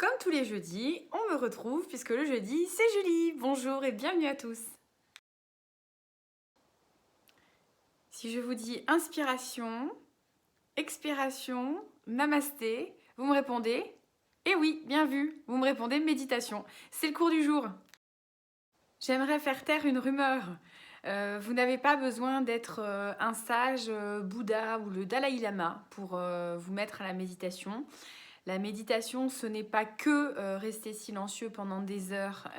Comme tous les jeudis, on me retrouve puisque le jeudi, c'est Julie. Bonjour et bienvenue à tous. Si je vous dis inspiration, expiration, namasté, vous me répondez eh oui, bien vu, vous me répondez méditation. C'est le cours du jour. J'aimerais faire taire une rumeur. Vous n'avez pas besoin d'être un sage Bouddha ou le Dalai Lama pour vous mettre à la méditation. La méditation, ce n'est pas que rester silencieux pendant des heures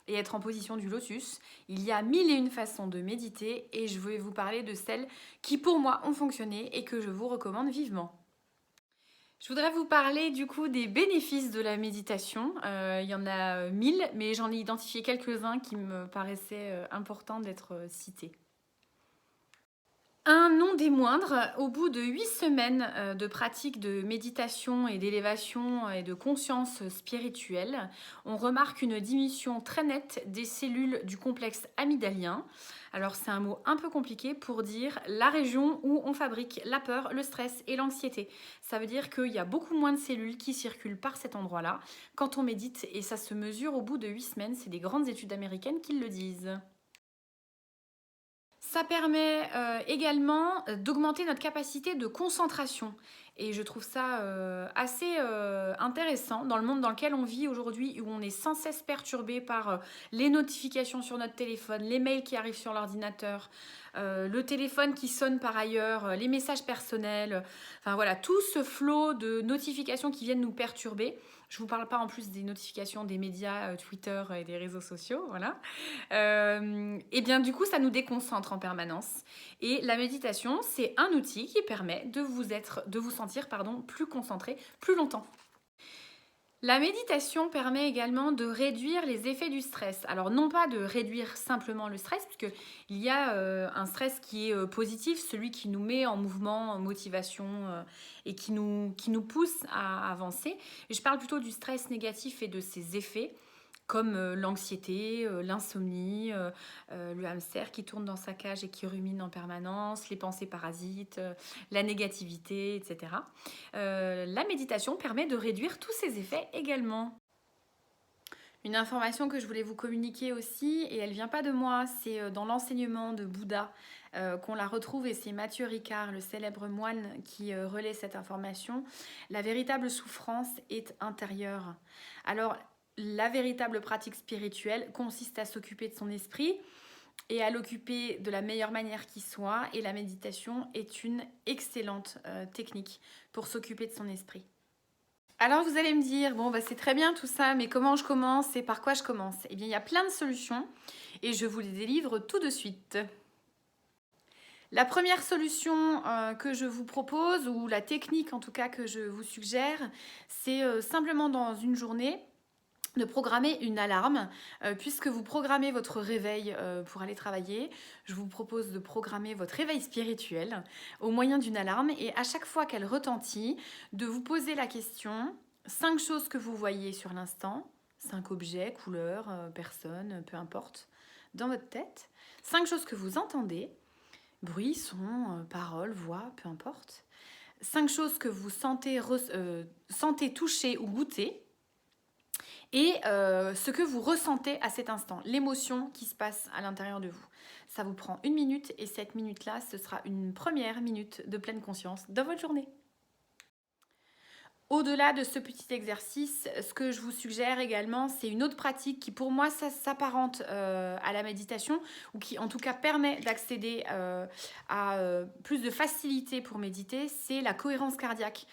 et être en position du lotus. Il y a mille et une façons de méditer et je vais vous parler de celles qui pour moi ont fonctionné et que je vous recommande vivement. Je voudrais vous parler du coup des bénéfices de la méditation. Il y en a 1000, mais j'en ai identifié quelques-uns qui me paraissaient importants d'être cités. Un non des moindres, au bout de 8 semaines de pratique de méditation et d'élévation et de conscience spirituelle, on remarque une diminution très nette des cellules du complexe amygdalien. Alors c'est un mot un peu compliqué pour dire la région où on fabrique la peur, le stress et l'anxiété. Ça veut dire qu'il y a beaucoup moins de cellules qui circulent par cet endroit-là quand on médite et ça se mesure au bout de 8 semaines. C'est des grandes études américaines qui le disent. Ça permet également d'augmenter notre capacité de concentration. Et je trouve ça assez intéressant dans le monde dans lequel on vit aujourd'hui, où on est sans cesse perturbé par les notifications sur notre téléphone, les mails qui arrivent sur l'ordinateur, le téléphone qui sonne par ailleurs, les messages personnels, enfin voilà, tout ce flot de notifications qui viennent nous perturber. Je ne vous parle pas en plus des notifications des médias, Twitter et des réseaux sociaux, voilà. Et bien du coup, ça nous déconcentre en permanence. Et la méditation, c'est un outil qui permet de vous sentir plus concentré plus longtemps. La méditation permet également de réduire les effets du stress. Alors non pas de réduire simplement le stress, puisqu'il y a un stress qui est positif, celui qui nous met en mouvement, en motivation et qui nous pousse à avancer. Et je parle plutôt du stress négatif et de ses effets, comme l'anxiété, l'insomnie, le hamster qui tourne dans sa cage et qui rumine en permanence, les pensées parasites, la négativité, etc. La méditation permet de réduire tous ces effets également. Une information que je voulais vous communiquer aussi, et elle vient pas de moi, c'est dans l'enseignement de Bouddha qu'on la retrouve, et c'est Mathieu Ricard, le célèbre moine, qui relaie cette information. La véritable souffrance est intérieure. Alors, la véritable pratique spirituelle consiste à s'occuper de son esprit et à l'occuper de la meilleure manière qui soit, et la méditation est une excellente technique pour s'occuper de son esprit. Alors vous allez me dire, bon bah c'est très bien tout ça, mais comment je commence et par quoi je commence? Eh bien il y a plein de solutions et je vous les délivre tout de suite. La première solution que je vous propose, ou la technique en tout cas que je vous suggère, c'est simplement dans une journée de programmer une alarme. Puisque vous programmez votre réveil pour aller travailler, je vous propose de programmer votre réveil spirituel au moyen d'une alarme, et à chaque fois qu'elle retentit, de vous poser la question: 5 choses que vous voyez sur l'instant, 5 objets, couleurs, personnes, peu importe, dans votre tête, 5 choses que vous entendez, bruit, son, paroles, voix, peu importe, 5 choses que vous sentez, toucher ou goûter, et ce que vous ressentez à cet instant, l'émotion qui se passe à l'intérieur de vous. Ça vous prend 1 minute, et cette minute-là, ce sera une première minute de pleine conscience dans votre journée. Au-delà de ce petit exercice, ce que je vous suggère également, c'est une autre pratique qui pour moi s'apparente à la méditation, ou qui en tout cas permet d'accéder à plus de facilité pour méditer, c'est la cohérence cardiaque.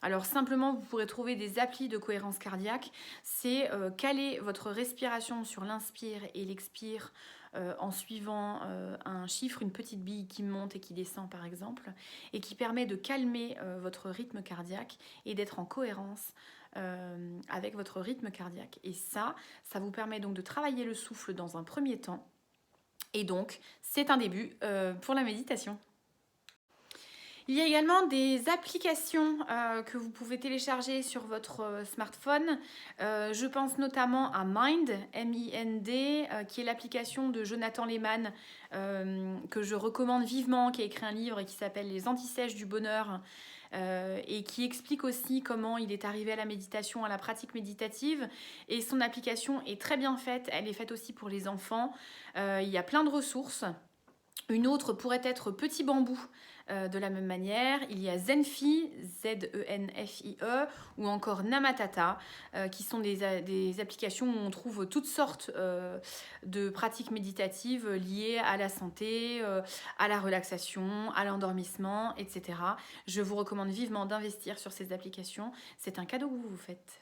Alors simplement, vous pourrez trouver des applis de cohérence cardiaque. C'est caler votre respiration sur l'inspire et l'expire en suivant un chiffre, une petite bille qui monte et qui descend par exemple, et qui permet de calmer votre rythme cardiaque et d'être en cohérence avec votre rythme cardiaque. Et ça vous permet donc de travailler le souffle dans un premier temps, et donc c'est un début pour la méditation. Il y a également des applications que vous pouvez télécharger sur votre smartphone. Je pense notamment à Mind, M-I-N-D, qui est l'application de Jonathan Lehman, que je recommande vivement, qui a écrit un livre qui s'appelle Les Antisèches du bonheur, et qui explique aussi comment il est arrivé à la méditation, à la pratique méditative. Et son application est très bien faite, elle est faite aussi pour les enfants. Il y a plein de ressources. Une autre pourrait être Petit Bambou, de la même manière. Il y a Zenfi, Z-E-N-F-I-E, ou encore Namatata, qui sont des applications où on trouve toutes sortes de pratiques méditatives liées à la santé, à la relaxation, à l'endormissement, etc. Je vous recommande vivement d'investir sur ces applications. C'est un cadeau que vous vous faites.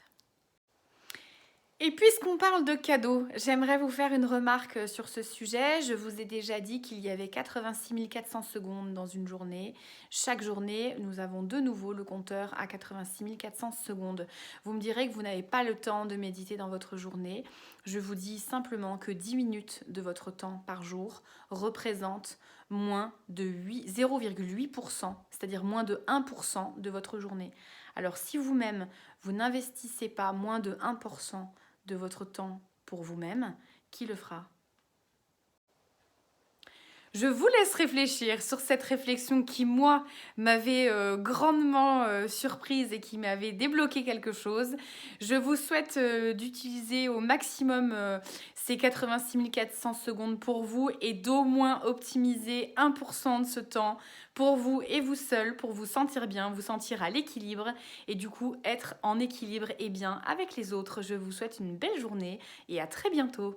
Et puisqu'on parle de cadeaux, j'aimerais vous faire une remarque sur ce sujet. Je vous ai déjà dit qu'il y avait 86 400 secondes dans une journée. Chaque journée, nous avons de nouveau le compteur à 86 400 secondes. Vous me direz que vous n'avez pas le temps de méditer dans votre journée. Je vous dis simplement que 10 minutes de votre temps par jour représentent moins de 0,8%, c'est-à-dire moins de 1% de votre journée. Alors si vous-même, vous n'investissez pas moins de 1% de votre temps pour vous-même, qui le fera? Je vous laisse réfléchir sur cette réflexion qui, moi, m'avait grandement surprise et qui m'avait débloqué quelque chose. Je vous souhaite d'utiliser au maximum ces 86 400 secondes pour vous et d'au moins optimiser 1% de ce temps pour vous et vous seul, pour vous sentir bien, vous sentir à l'équilibre et du coup être en équilibre et bien avec les autres. Je vous souhaite une belle journée et à très bientôt.